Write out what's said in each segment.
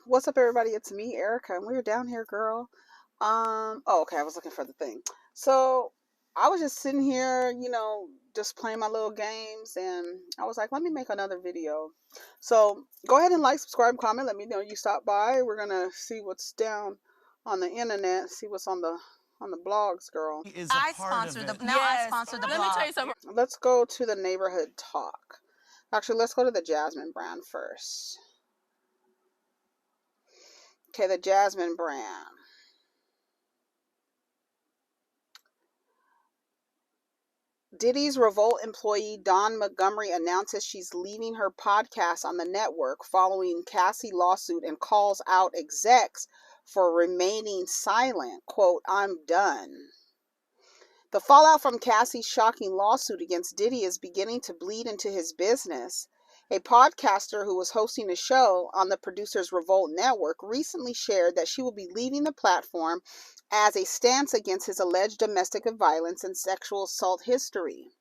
What's up, everybody? It's me, Erica, and we're down here, girl. Oh, okay. I was looking for the thing. So I was just sitting here, just playing my little games, and I was like, let me make another video. So go ahead and like, subscribe, comment. Let me know you stopped by. We're gonna see what's down on the internet, see what's on the blogs, girl. I sponsor the now. I sponsor the blog. Let me tell you something. Let's go to the neighborhood talk. Actually, let's go to the Jasmine brand first. Okay, the Jasmine brand. Diddy's Revolt employee Dawn Montgomery announces she's leaving her podcast on the network following Cassie lawsuit and calls out execs for remaining silent. Quote, "I'm done." The fallout from Cassie's shocking lawsuit against Diddy is beginning to bleed into his business. A podcaster who was hosting a show on the producer's Revolt network recently shared that she will be leaving the platform as a stance against his alleged domestic violence and sexual assault history.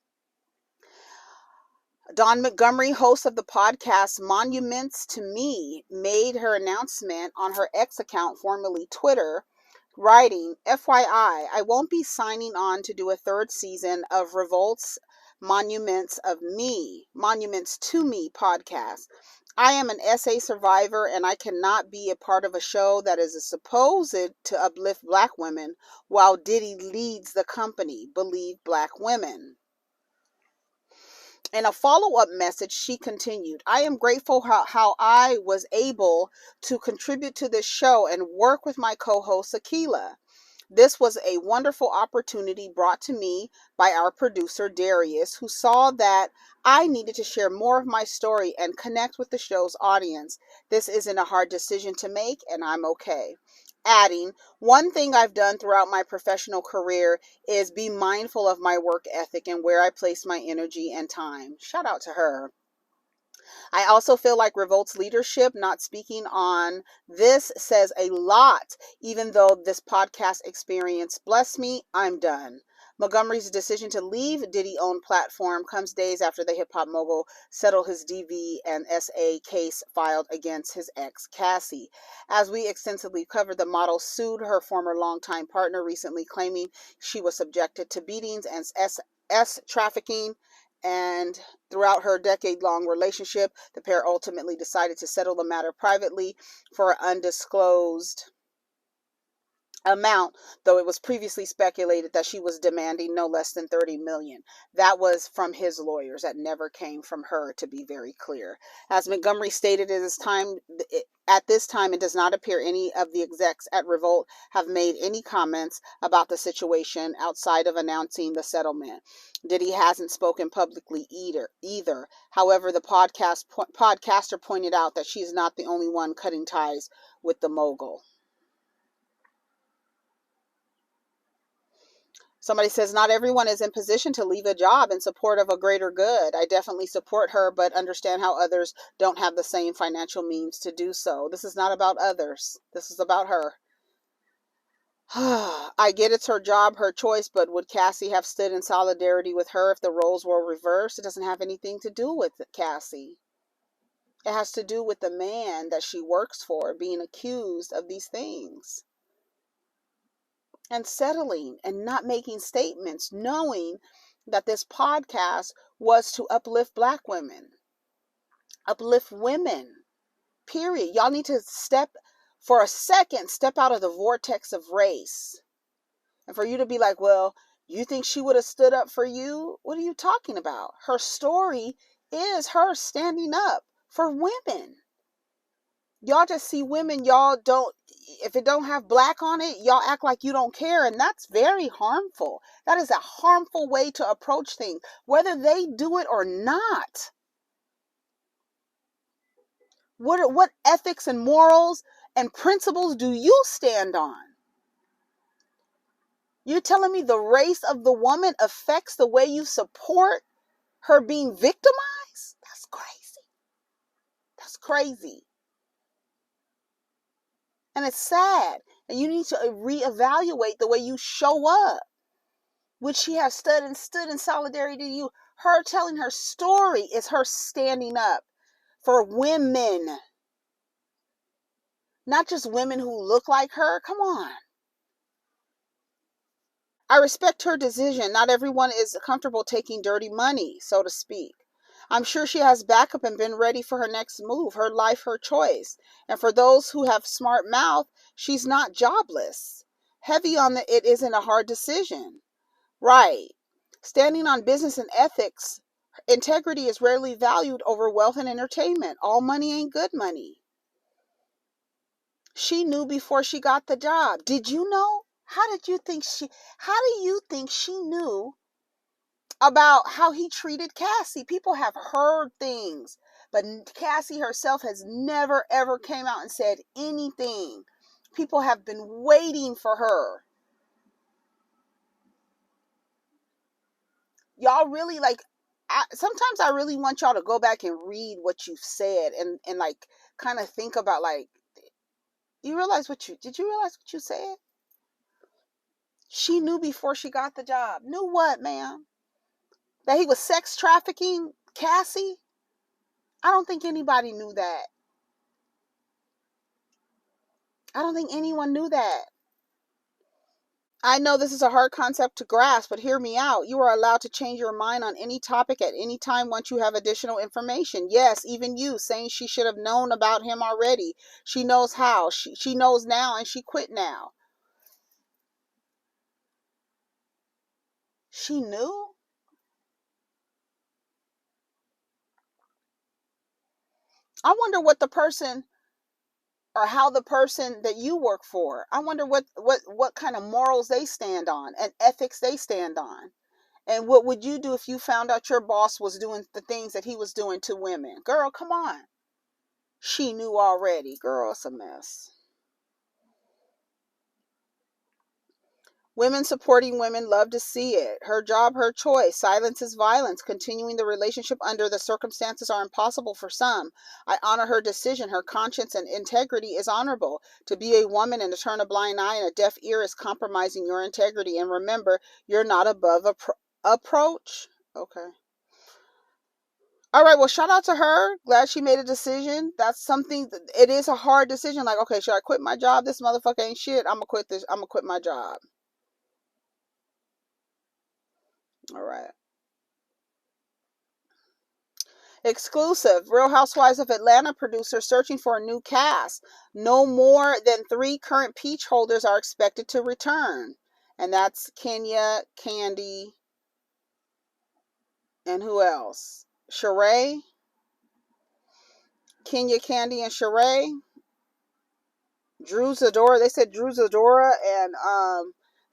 Dawn Montgomery, host of the podcast Monuments to Me, made her announcement on her X account, formerly Twitter, writing, "FYI, I won't be signing on to do a third season of Revolt's Monuments to Me podcast. I am an SA survivor and I cannot be a part of a show that is supposed to uplift Black women while Diddy leads the company, Believe Black Women." In a follow-up message, she continued, "I am grateful how I was able to contribute to this show and work with my co-host, Akila. This was a wonderful opportunity brought to me by our producer, Darius, who saw that I needed to share more of my story and connect with the show's audience. This isn't a hard decision to make, and I'm okay." Adding, "One thing I've done throughout my professional career is be mindful of my work ethic and where I place my energy and time." Shout out to her. "I also feel like Revolt's leadership not speaking on this says a lot. Even though this podcast experience blessed me, I'm done." Montgomery's decision to leave Diddy-owned platform comes days after the hip-hop mogul settled his DV and SA case filed against his ex, Cassie. As we extensively covered, the model sued her former longtime partner, recently claiming she was subjected to beatings and S trafficking. And throughout her decade-long relationship, the pair ultimately decided to settle the matter privately for an undisclosed amount, though it was previously speculated that she was demanding no less than $30 million. That was from his lawyers. That never came from her, to be very clear. As Montgomery stated at this time, it does not appear any of the execs at Revolt have made any comments about the situation outside of announcing the settlement. Diddy hasn't spoken publicly either. However, the podcaster pointed out that she is not the only one cutting ties with the mogul. Somebody says, "Not everyone is in position to leave a job in support of a greater good. I definitely support her, but understand how others don't have the same financial means to do so." This is not about others. This is about her. "I get it's her job, her choice, but would Cassie have stood in solidarity with her if the roles were reversed?" It doesn't have anything to do with Cassie. It has to do with the man that she works for being accused of these things. And settling and not making statements, knowing that this podcast was to uplift Black women, uplift women, period. Y'all need to step out of the vortex of race. And for you to be like, "Well, you think she would have stood up for you?" What are you talking about? Her story is her standing up for women. Y'all just see women, y'all don't, if it don't have Black on it, y'all act like you don't care, and that's very harmful. That is a harmful way to approach things, whether they do it or not. What ethics and morals and principles do you stand on? You're telling me the race of the woman affects the way you support her being victimized? That's crazy. That's crazy. And it's sad. And you need to reevaluate the way you show up. Would she have stood in solidarity to you? Her telling her story is her standing up for women. Not just women who look like her. Come on. I respect her decision. Not everyone is comfortable taking dirty money, so to speak. I'm sure she has backup and been ready for her next move. Her life, her choice. And for those who have smart mouth, she's not jobless. Heavy on the it isn't a hard decision. Right. Standing on business and ethics, integrity is rarely valued over wealth and entertainment. All money ain't good money. She knew before she got the job. Did you know? How do you think she knew about how he treated Cassie? People have heard things, but Cassie herself has never ever came out and said anything. People have been waiting for her. Y'all really sometimes I really want y'all to go back and read what you've said and like kind of think about like, did you realize what you said? She knew before she got the job. Knew what, ma'am? That he was sex trafficking Cassie? I don't think anybody knew that. I don't think anyone knew that. I know this is a hard concept to grasp, but hear me out. You are allowed to change your mind on any topic at any time once you have additional information. Yes, even you saying she should have known about him already. She knows how. She knows now and she quit now. She knew? I wonder what the person or how the person that you work for, I wonder what kind of morals they stand on and ethics they stand on. And what would you do if you found out your boss was doing the things that he was doing to women? Girl, come on. She knew already. Girl, it's a mess. Women supporting women love to see it. Her job, her choice. Silence is violence. Continuing the relationship under the circumstances are impossible for some. I honor her decision. Her conscience and integrity is honorable. To be a woman and to turn a blind eye and a deaf ear is compromising your integrity. And remember, you're not above approach. Okay. All right, well, shout out to her. Glad she made a decision. That's something, it is a hard decision. Like, okay, should I quit my job? This motherfucker ain't shit. I'm gonna quit my job. All right. Exclusive. Real Housewives of Atlanta producer searching for a new cast. No more than 3 current peach holders are expected to return. And that's Kenya, Candy, and who else? Sheree? Kenya, Candy, and Sheree? Drew Zadora. They said Drew Zadora and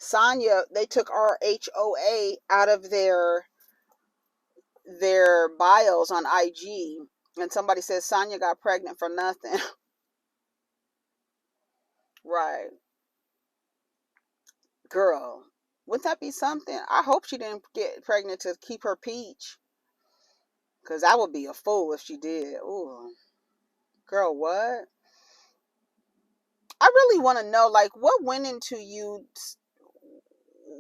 Sonya, they took RHOA out of their bios on IG. And somebody says Sonya got pregnant for nothing. Right. Girl, wouldn't that be something? I hope she didn't get pregnant to keep her peach. Because I would be a fool if she did. Ooh. Girl, what? I really want to know, like, what went into you?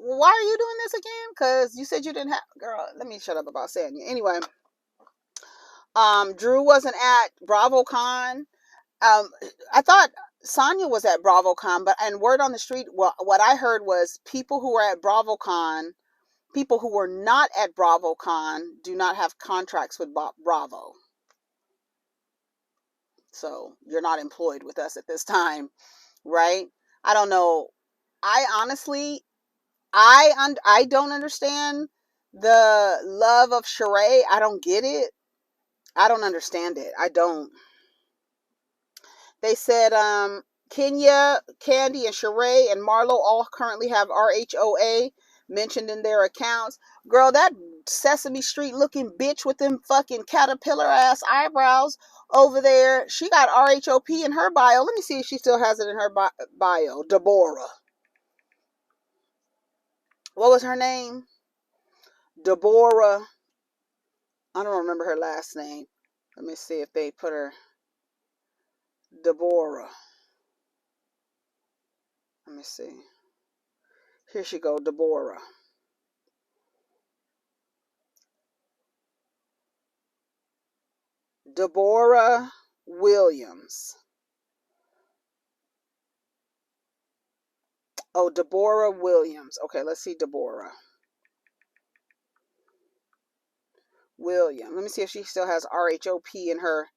Why are you doing this again? Because you said you didn't have... Girl, let me shut up about saying you. Anyway, Drew wasn't at BravoCon. I thought Sonya was at BravoCon, but and word on the street, well, what I heard was people who were at BravoCon, people who were not at BravoCon do not have contracts with Bravo. So you're not employed with us at this time, right? I don't know. I honestly, I don't understand the love of Sheree. I don't get it. I don't understand it. I don't. They said Kenya, Candy, and Sheree and Marlo all currently have RHOA mentioned in their accounts. Girl, that Sesame Street looking bitch with them fucking caterpillar ass eyebrows over there, she got RHOP in her bio. Let me see if she still has it in her bio. Deborah. What was her name? Deborah. I don't remember her last name. Let me see if they put her. Deborah. Let me see. Here she go, Deborah. Deborah Williams. Oh, Deborah Williams. Okay, let's see Deborah Williams. Let me see if she still has RHOP in her.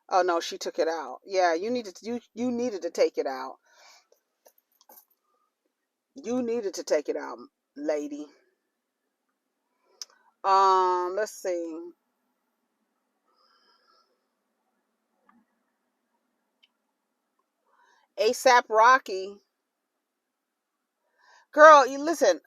Oh no, she took it out. Yeah, you needed to take it out. You needed to take it out, lady. Let's see. ASAPRocky. Girl, you listen,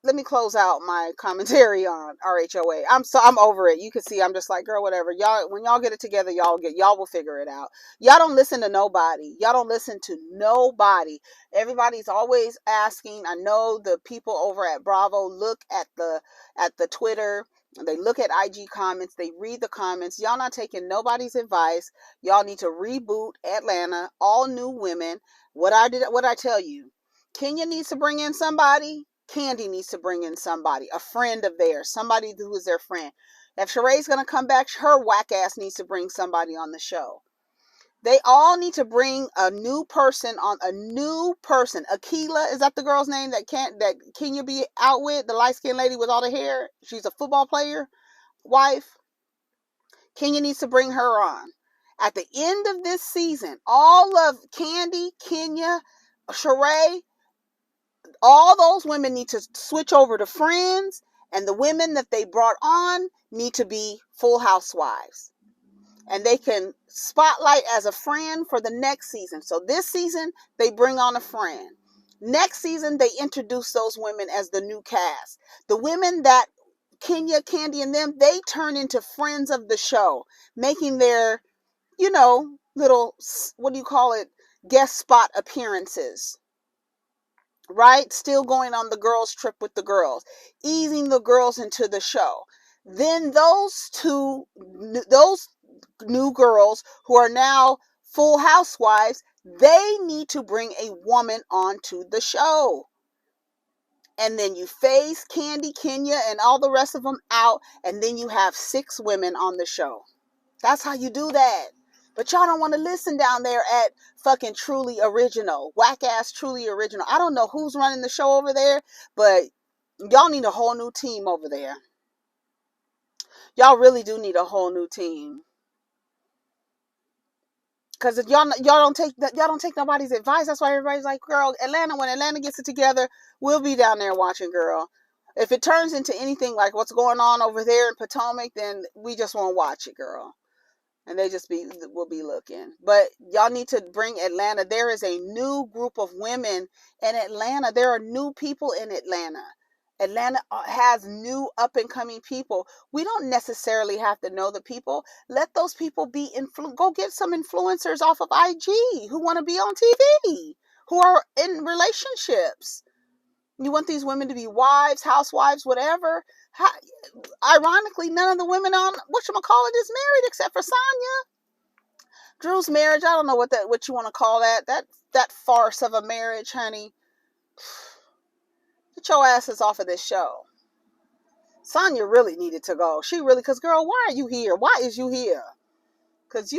let me close out my commentary on RHOA. I'm over it. You can see I'm just like, girl, whatever. Y'all, when y'all get it together, y'all will figure it out. Y'all don't listen to nobody. Y'all don't listen to nobody. Everybody's always asking. I know the people over at Bravo look at the Twitter. They look at IG comments. They read the comments. Y'all not taking nobody's advice. Y'all need to reboot Atlanta. All new women. What I tell you? Kenya needs to bring in somebody. Candy needs to bring in somebody, a friend of theirs, somebody who is their friend. If Sheree's going to come back, her whack ass needs to bring somebody on the show. They all need to bring a new person on, a new person. Akila, is that the girl's name that Kenya be out with? The light-skinned lady with all the hair? She's a football player, wife. Kenya needs to bring her on. At the end of this season, all of Candy, Kenya, Sheree, all those women need to switch over to Friends, and the women that they brought on need to be Full Housewives. And they can spotlight as a friend for the next season. So this season, they bring on a friend. Next season, they introduce those women as the new cast. The women that Kenya, Candy, and them, they turn into friends of the show, making their, little, what do you call it, guest spot appearances. Right? Still going on the girls' trip with the girls, easing the girls into the show. Then those new girls who are now Full Housewives, they need to bring a woman onto the show. And then you phase Candy, Kenya, and all the rest of them out, and then you have 6 women on the show. That's how you do that. But y'all don't want to listen down there at fucking Truly Original. Whack ass Truly Original. I don't know who's running the show over there, but y'all need a whole new team over there. Y'all really do need a whole new team. Cause if y'all don't take nobody's advice. That's why everybody's like, girl, Atlanta, when Atlanta gets it together, we'll be down there watching, girl. If it turns into anything like what's going on over there in Potomac, then we just won't watch it, girl. And they just will be looking. But y'all need to bring Atlanta. There is a new group of women in Atlanta. There are new people in Atlanta. Atlanta has new up and coming people. We don't necessarily have to know the people. Let those people be go get some influencers off of IG who want to be on TV, who are in relationships. You want these women to be wives, housewives, whatever. Ironically, none of the women on whatchamacallit is married except for Sonya. Drew's marriage, I don't know what you want to call that. That farce of a marriage, honey. Get your asses off of this show. Sonya really needed to go. Because girl, why are you here? Why is you here? Because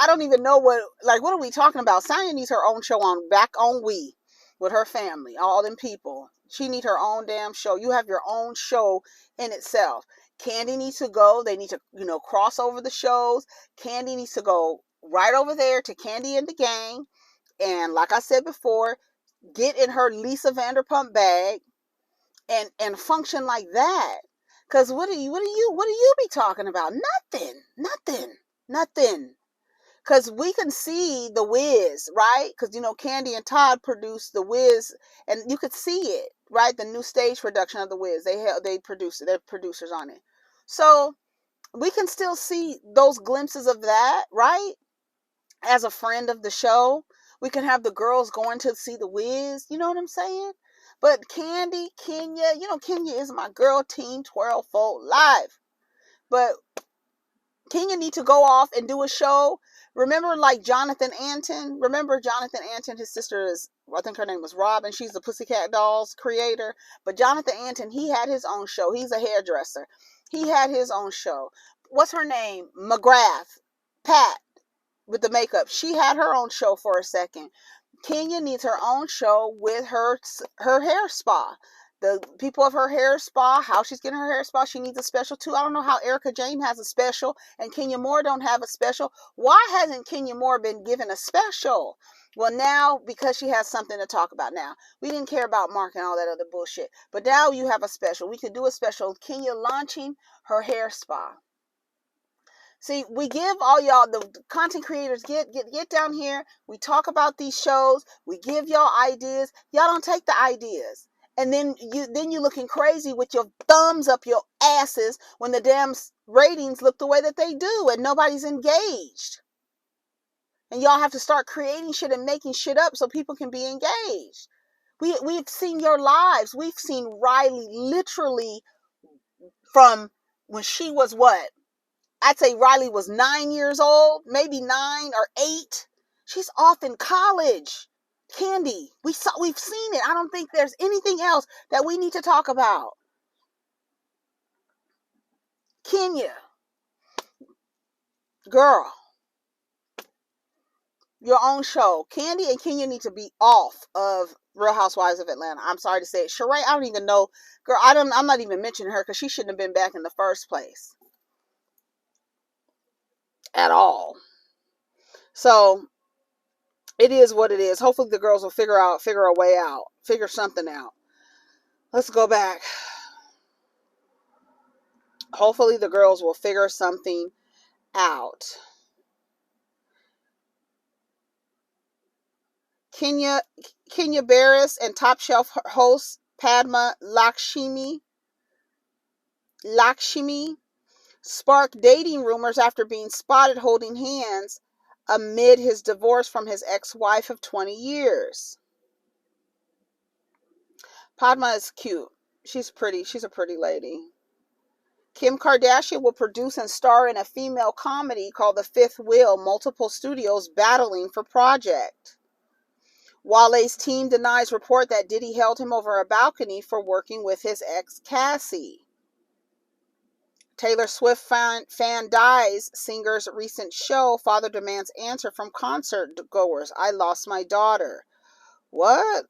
I don't even know what are we talking about? Sonya needs her own show back on We with her family, all them people. She needs her own damn show. You have your own show in itself. Candy needs to go. They need to, cross over the shows. Candy needs to go right over there to Candy and the Gang. And like I said before, get in her Lisa Vanderpump bag and function like that. Because what do you be talking about? Nothing. Because we can see The Wiz, right? Because, Candy and Todd produced The Wiz, and you could see it, right? The new stage production of The Wiz. They produced it. They're producers on it. So we can still see those glimpses of that, right? As a friend of the show, we can have the girls going to see The Wiz. You know what I'm saying? But Candy, Kenya, Kenya is my girl, Team 12 Fold Live. But Kenya need to go off and do a show. Remember, like Jonathan Anton? Remember Jonathan Anton? His sister I think her name was Robin. She's the Pussycat Dolls creator. But Jonathan Anton, he had his own show. He's a hairdresser. He had his own show. What's her name? McGrath. Pat with the makeup. She had her own show for a second. Kenya needs her own show with her hair spa. The people of her hair spa, how she's getting her hair spa, she needs a special too. I don't know how Erica Jane has a special and Kenya Moore don't have a special. Why hasn't Kenya Moore been given a special? Well, now, because she has something to talk about now. We didn't care about Mark and all that other bullshit. But now you have a special. We could do a special. Kenya launching her hair spa. See, we give all y'all, the content creators, get down here. We talk about these shows. We give y'all ideas. Y'all don't take the ideas. And then you looking crazy with your thumbs up your asses when the damn ratings look the way that they do and nobody's engaged. And y'all have to start creating shit and making shit up so people can be engaged. We've seen your lives. We've seen Riley literally from when she was what? I'd say Riley was 9 years old, maybe 9 or 8. She's off in college. Candy, we've seen it. I don't think there's anything else that we need to talk about. Kenya, girl, your own show. Candy and Kenya need to be off of Real Housewives of Atlanta. I'm sorry to say it. Sheree, I don't even know. Girl, I'm not even mentioning her because she shouldn't have been back in the first place. At all. So it is what it is. Hopefully the girls will figure a way out. Figure something out. Let's go back. Hopefully the girls will figure something out. Kenya Barris and Top Shelf host Padma Lakshmi sparked dating rumors after being spotted holding hands amid his divorce from his ex-wife of 20 years. Padma is cute. She's pretty. She's a pretty lady. Kim Kardashian will produce and star in a female comedy called The Fifth Wheel, multiple studios battling for project. Wale's team denies report that Diddy held him over a balcony for working with his ex Cassie. Taylor Swift fan dies singer's recent show. Father demands answer from concert goers. I lost my daughter. What?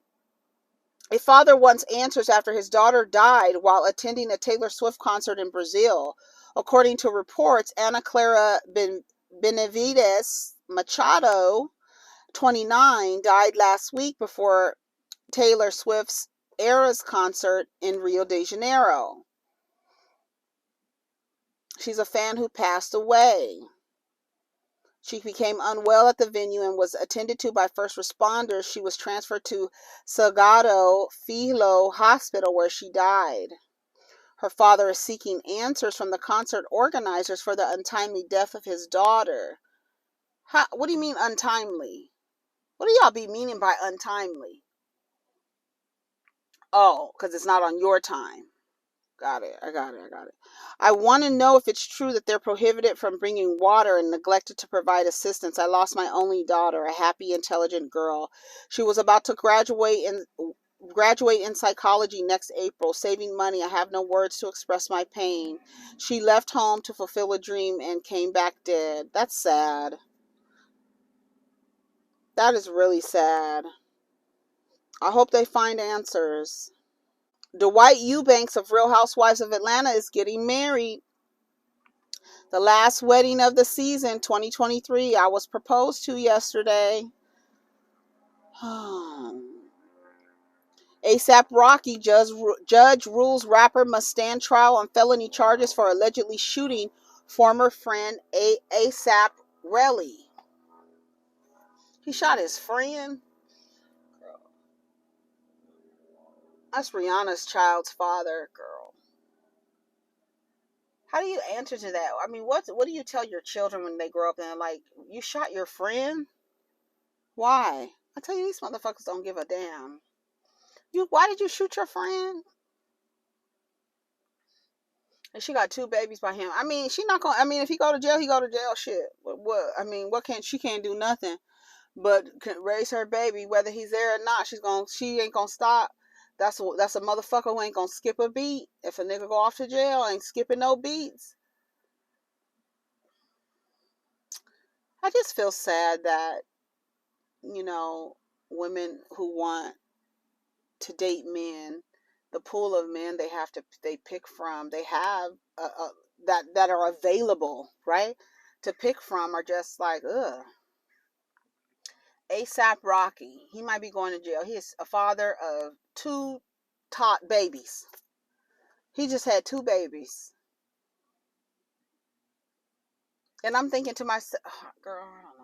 A father wants answers after his daughter died while attending a Taylor Swift concert in Brazil. According to reports, Ana Clara Benavides Machado, 29, died last week before Taylor Swift's Eras concert in Rio de Janeiro. She's a fan who passed away. She became unwell at the venue and was attended to by first responders. She was transferred to Salgado Filho Hospital where she died. Her father is seeking answers from the concert organizers for the untimely death of his daughter. What do you mean untimely? What do y'all be meaning by untimely? Oh, because it's not on your time. Got it. I got it. I want to know if it's true that they're prohibited from bringing water and neglected to provide assistance. I lost my only daughter, a happy, intelligent girl. She was about to graduate in psychology next April. Saving money. I have no words to express my pain. She left home to fulfill a dream and came back dead. That's sad. That is really sad. I hope they find answers. Dwight Eubanks of Real Housewives of Atlanta is getting married. The last wedding of the season, 2023. I was proposed to yesterday. ASAPRocky judge rules rapper must stand trial on felony charges for allegedly shooting former friend ASAPRocky. He shot his friend? That's Rihanna's child's father, girl. How do you answer to that? I mean, what do you tell your children when they grow up and like, you shot your friend? Why? I tell you, these motherfuckers don't give a damn. Why did you shoot your friend? And she got 2 babies by him. I mean, she not gonna. I mean, if he go to jail, he go to jail. Shit. What? I mean, she can't do nothing but raise her baby, whether he's there or not. She ain't gonna stop. That's a motherfucker who ain't gonna skip a beat. If a nigga go off to jail, ain't skipping no beats. I just feel sad that, women who want to date men, the pool of men they pick from, they have that are available, right, to pick from are just like, ugh. ASAPRocky, he might be going to jail. He is a father of 2 tot babies. He just had 2 babies. And I'm thinking to myself, oh, girl, I don't know.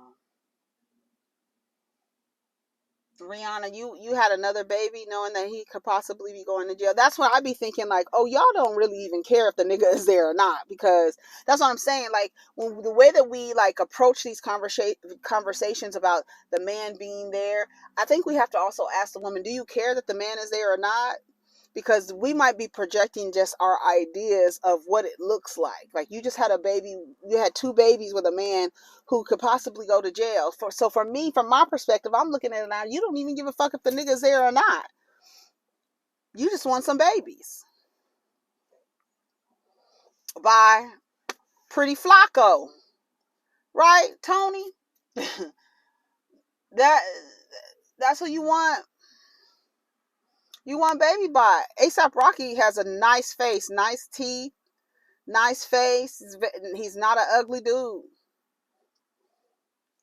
Rihanna, you had another baby knowing that he could possibly be going to jail. That's when I be thinking like, oh, y'all don't really even care if the nigga is there or not, because that's what I'm saying. Like, when the way that we like approach these conversations about the man being there, I think we have to also ask the woman, do you care that the man is there or not? Because we might be projecting just our ideas of what it looks like. Like, you just had a baby, you had 2 babies with a man who could possibly go to jail. So for me, from my perspective, I'm looking at it now, you don't even give a fuck if the nigga's there or not. You just want some babies. By Pretty Flacco. Right, Tony? That's who you want. You want baby by. ASAPRocky has a nice face, nice teeth, nice face. He's not an ugly dude.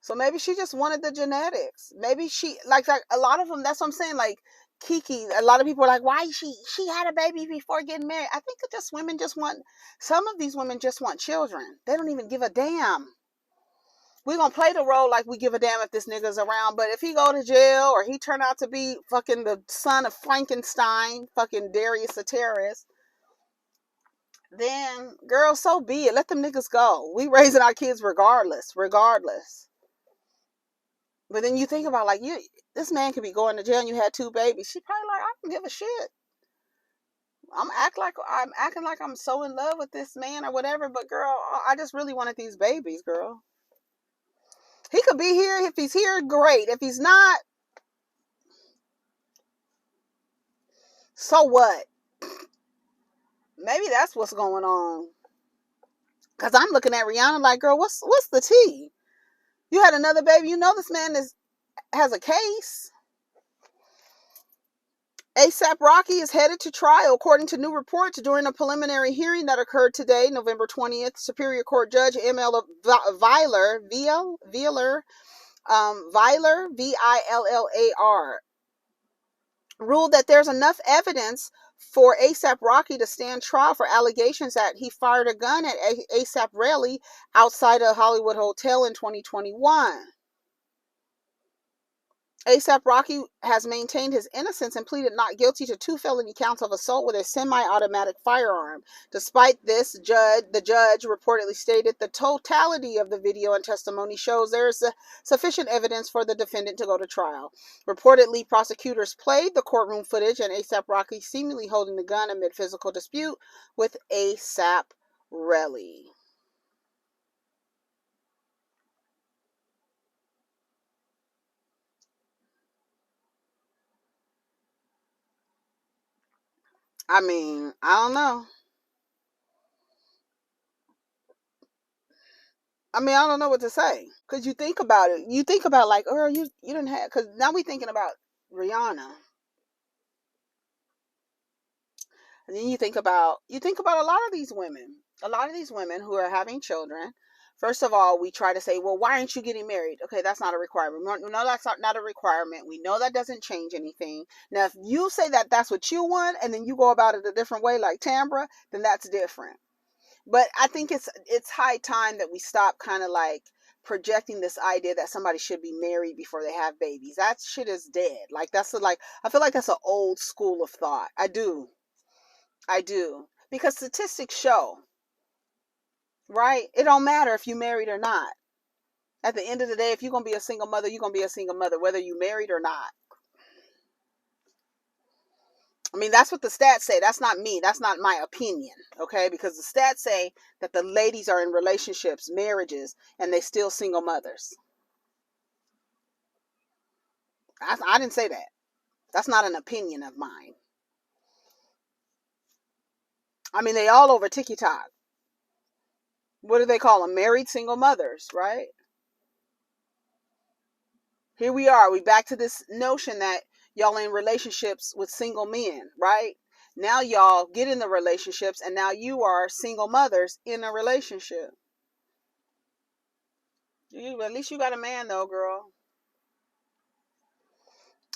So maybe she just wanted the genetics. Maybe she like a lot of them. That's what I'm saying. Like Kiki, a lot of people are like, why she had a baby before getting married? I think it just women just want. Some of these women just want children. They don't even give a damn. We're gonna play the role like we give a damn if this nigga's around. But if he go to jail or he turn out to be fucking the son of Frankenstein, fucking Darius the terrorist, then girl, so be it. Let them niggas go. We raising our kids regardless. But then you think about like, this man could be going to jail and you had 2 babies. She probably like, I don't give a shit. I'm acting like I'm so in love with this man or whatever. But girl, I just really wanted these babies, girl. He could be here. If he's here, great. If he's not, so what? Maybe that's what's going on. Cause I'm looking at Rihanna like, girl, what's the tea? You had another baby. You know this man has a case. ASAPRocky is headed to trial, according to new reports during a preliminary hearing that occurred today, November 20th. Superior Court Judge M.L. Vilar, Villar, ruled that there's enough evidence for ASAPRocky to stand trial for allegations that he fired a gun at ASAP Rally outside a Hollywood hotel in 2021. ASAPRocky has maintained his innocence and pleaded not guilty to 2 felony counts of assault with a semi-automatic firearm. Despite this, the judge reportedly stated the totality of the video and testimony shows there is sufficient evidence for the defendant to go to trial. Reportedly, prosecutors played the courtroom footage and ASAPRocky seemingly holding the gun amid physical dispute with ASAP Rally. I mean, I don't know. I mean, I don't know what to say. Because you think about it. You think about like, oh, you didn't have, because now we're thinking about Rihanna. And then you think about a lot of these women. A lot of these women who are having children. First of all, we try to say, well, why aren't you getting married? Okay, that's not a requirement. No, that's not a requirement. We know that doesn't change anything. Now, if you say that that's what you want, and then you go about it a different way, like Tambra, then that's different. But I think it's high time that we stop kind of like projecting this idea that somebody should be married before they have babies. That shit is dead. Like I feel like that's an old school of thought. I do. Because statistics show, right? It don't matter if you married or not. At the end of the day, if you're going to be a single mother, you're going to be a single mother, whether you married or not. I mean, that's what the stats say. That's not me. That's not my opinion, okay? Because the stats say that the ladies are in relationships, marriages, and they still single mothers. I didn't say that. That's not an opinion of mine. I mean, they all over TikTok. What do they call them? Married single mothers, right? here we are. We back to this notion that y'all in relationships with single men, right? Now y'all get in the relationships, and now you are single mothers in a relationship. At least you got a man though, girl.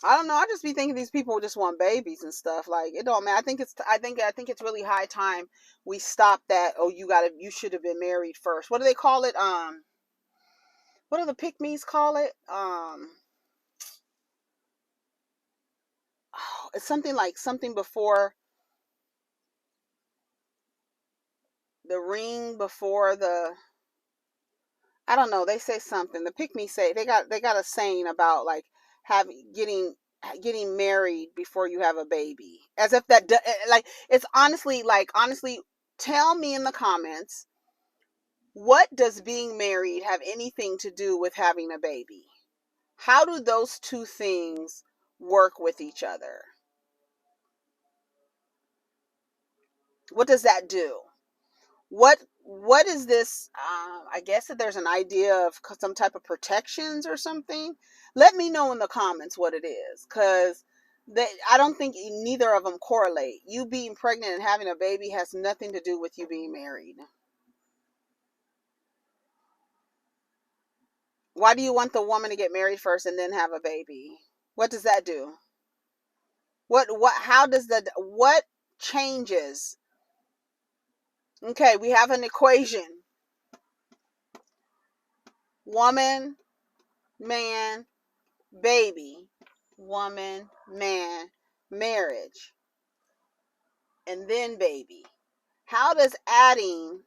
I don't know. I just be thinking these people just want babies and stuff. Like, it don't matter. I think it's really high time we stop that. Oh, you should have been married first. What do they call it? What do the pick-me's call it? It's something like something before the ring, before the, I don't know. They say something. The pick-me say they got a saying about like getting married before you have a baby, as if that like it's honestly tell me in the comments, what does being married have anything to do with having a baby? How do those two things work with each other? What does that do? What is this? I guess that there's an idea of some type of protections or something. Let me know in the comments what it is, because I don't think neither of them correlate. You being pregnant and having a baby has nothing to do with you being married. Why do you want the woman to get married first and then have a baby? What does that do? What changes? Okay, we have an equation. Woman, man, baby. Woman, man, marriage, and then baby. How does adding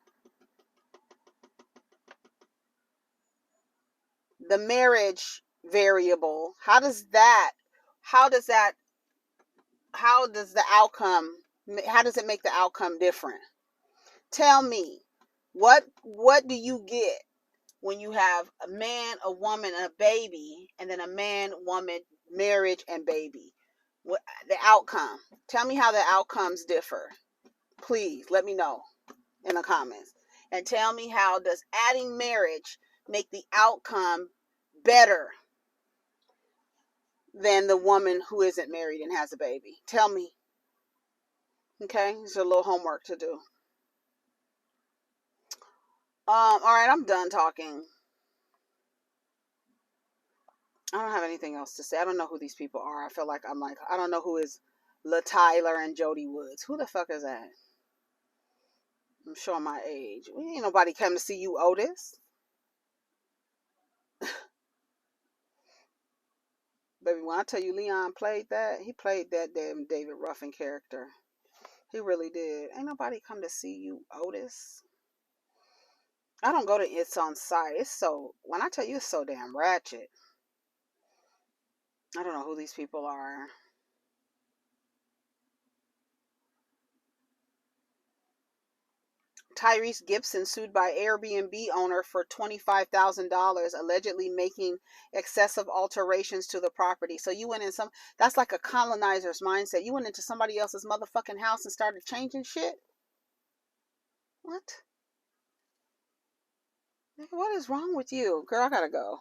the marriage variable, how does the outcome, how does it make the outcome different? Tell me, what do you get when you have a man, a woman, a baby, and then a man, woman, marriage, and baby? What the outcome? Tell me how the outcomes differ. Please let me know in the comments. And tell me, how does adding marriage make the outcome better than the woman who isn't married and has a baby? Tell me. Okay, it's a little homework to do. All right, I'm done talking. I don't have anything else to say. I don't know who these people are. I feel like I don't know who is La Tyler and Jody Woods. Who the fuck is that? I'm showing my age. Ain't nobody come to see you, Otis. Baby, when I tell you Leon played that, he played that damn David Ruffin character. He really did. Ain't nobody come to see you, Otis. I don't go to It's On Site. When I tell you, it's so damn ratchet. I don't know who these people are. Tyrese Gibson sued by Airbnb owner for $25,000, allegedly making excessive alterations to the property. So you went in that's like a colonizer's mindset. You went into somebody else's motherfucking house and started changing shit? What? What is wrong with you? Girl, I gotta go.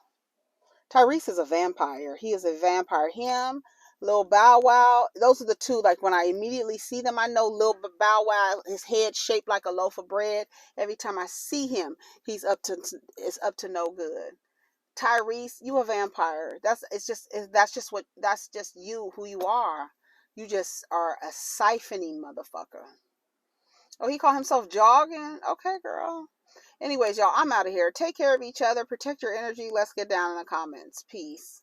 Tyrese is a vampire. He is a vampire. Him, Lil Bow Wow, those are the two. Like, when I immediately see them, I know Lil Bow Wow, his head shaped like a loaf of bread. Every time I see him, it's up to no good. Tyrese, you a vampire. That's just you, who you are. You just are a siphoning motherfucker. Oh, he called himself jogging? Okay, girl. Anyways, y'all, I'm out of here. Take care of each other. Protect your energy. Let's get down in the comments. Peace.